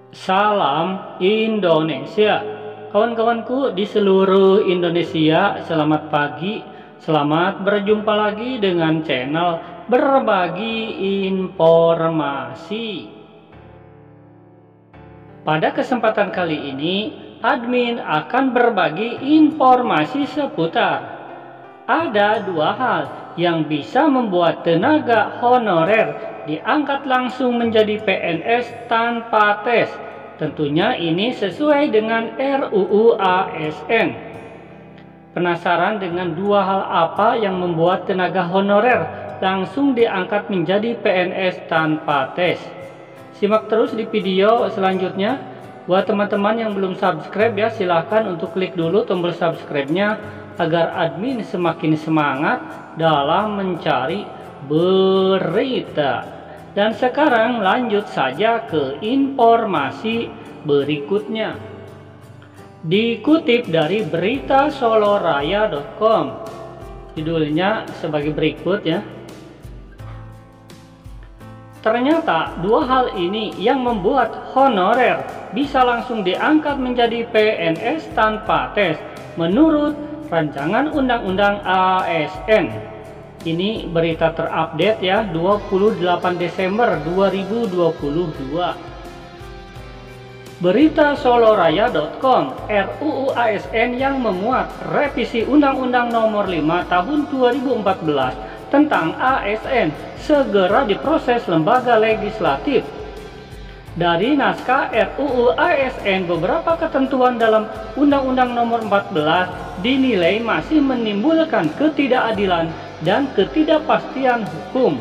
Salam Indonesia. Kawan-kawanku di seluruh Indonesia, selamat pagi. Selamat berjumpa lagi dengan channel Berbagi Informasi. Pada kesempatan kali ini, admin akan berbagi informasi seputar ada dua hal yang bisa membuat tenaga honorer diangkat langsung menjadi PNS tanpa tes. Tentunya ini sesuai dengan RUU ASN. Penasaran dengan dua hal apa yang membuat tenaga honorer langsung diangkat menjadi PNS tanpa tes? Simak terus di video selanjutnya. Buat teman-teman yang belum subscribe ya, silahkan untuk klik dulu tombol subscribe-nya agar admin semakin semangat dalam mencari berita. Dan sekarang lanjut saja ke informasi berikutnya. Dikutip dari berita soloraya.com, judulnya sebagai berikut ya. Ternyata dua hal ini yang membuat honorer bisa langsung diangkat menjadi PNS tanpa tes menurut Rancangan Undang-Undang ASN. Ini berita terupdate ya, 28 Desember 2022. Berita soloraya.com, RUU ASN yang memuat revisi Undang-Undang Nomor 5 Tahun 2014 tentang ASN segera diproses lembaga legislatif. Dari naskah RUU ASN, beberapa ketentuan dalam Undang-Undang Nomor 14 dinilai masih menimbulkan ketidakadilan dan ketidakpastian hukum.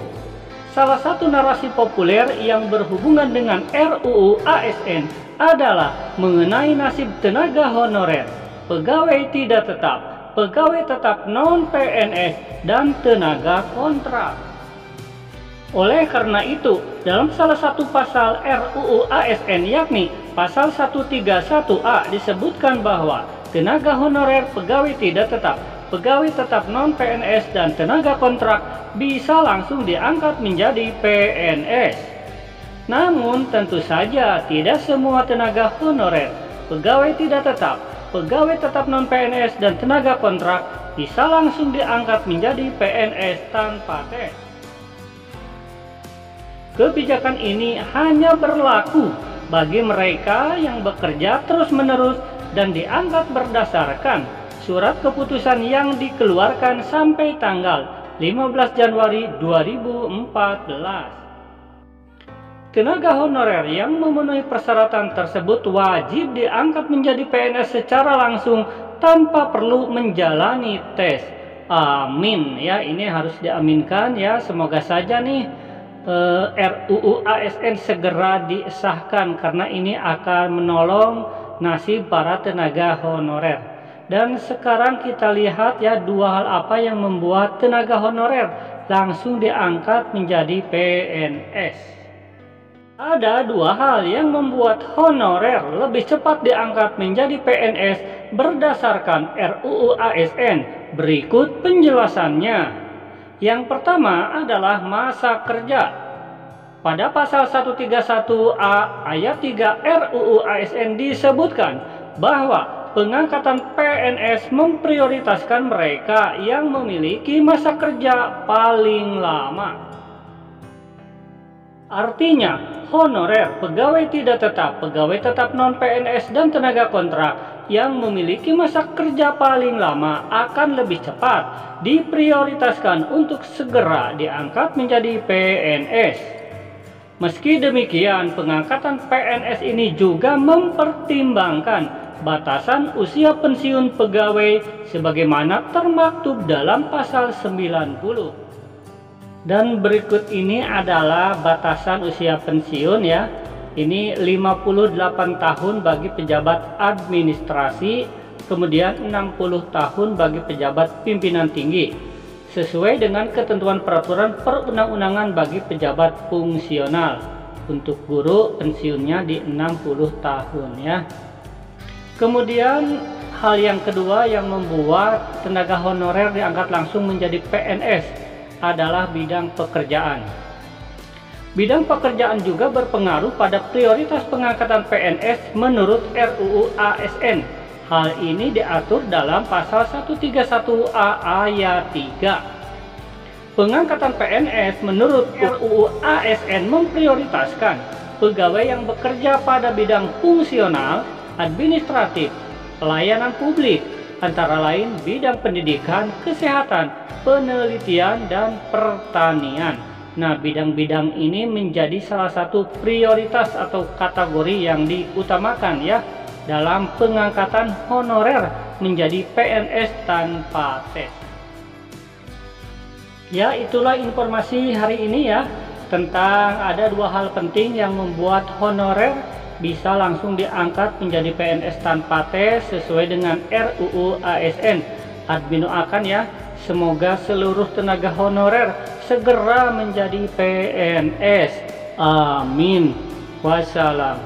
Salah satu narasi populer yang berhubungan dengan RUU ASN adalah mengenai nasib tenaga honorer, pegawai tidak tetap, pegawai tetap non-PNS, dan tenaga kontrak. Oleh karena itu, dalam salah satu pasal RUU ASN yakni pasal 131A disebutkan bahwa tenaga honorer, pegawai tidak tetap, pegawai tetap non-PNS, dan tenaga kontrak bisa langsung diangkat menjadi PNS. Namun tentu saja tidak semua tenaga honorer, pegawai tidak tetap, pegawai tetap non-PNS, dan tenaga kontrak bisa langsung diangkat menjadi PNS tanpa tes. Kebijakan ini hanya berlaku bagi mereka yang bekerja terus-menerus dan diangkat berdasarkan surat keputusan yang dikeluarkan sampai tanggal 15 Januari 2014. Tenaga honorer yang memenuhi persyaratan tersebut wajib diangkat menjadi PNS secara langsung tanpa perlu menjalani tes. Amin ya, ini harus diaminkan ya. Semoga saja nih RUU ASN segera disahkan karena ini akan menolong nasib para tenaga honorer. Dan sekarang kita lihat ya, dua hal apa yang membuat tenaga honorer langsung diangkat menjadi PNS. Ada dua hal yang membuat honorer lebih cepat diangkat menjadi PNS berdasarkan RUU ASN. Berikut penjelasannya. Yang pertama adalah masa kerja. Pada pasal 131A ayat 3 RUU ASN disebutkan bahwa pengangkatan PNS memprioritaskan mereka yang memiliki masa kerja paling lama. Artinya, honorer, pegawai tidak tetap, pegawai tetap non-PNS, dan tenaga kontrak yang memiliki masa kerja paling lama akan lebih cepat diprioritaskan untuk segera diangkat menjadi PNS. Meski demikian, pengangkatan PNS ini juga mempertimbangkan batasan usia pensiun pegawai sebagaimana termaktub dalam pasal 90. Dan berikut ini adalah batasan usia pensiun ya. Ini 58 tahun bagi pejabat administrasi, kemudian 60 tahun bagi pejabat pimpinan tinggi, sesuai dengan ketentuan peraturan perundang-undangan bagi pejabat fungsional. Untuk guru pensiunnya di 60 tahun ya. Kemudian hal yang kedua yang membuat tenaga honorer diangkat langsung menjadi PNS adalah bidang pekerjaan. Bidang pekerjaan juga berpengaruh pada prioritas pengangkatan PNS menurut RUU ASN. Hal ini diatur dalam pasal 131A ayat 3. Pengangkatan PNS menurut RUU ASN memprioritaskan pegawai yang bekerja pada bidang fungsional, administratif, pelayanan publik, antara lain bidang pendidikan, kesehatan, penelitian, dan pertanian. Nah, bidang-bidang ini menjadi salah satu prioritas atau kategori yang diutamakan ya dalam pengangkatan honorer menjadi PNS tanpa tes. Ya, itulah informasi hari ini ya tentang ada dua hal penting yang membuat honorer bisa langsung diangkat menjadi PNS tanpa tes sesuai dengan RUU ASN. Admin doakan ya, semoga seluruh tenaga honorer segera menjadi PNS. Amin. Wassalam.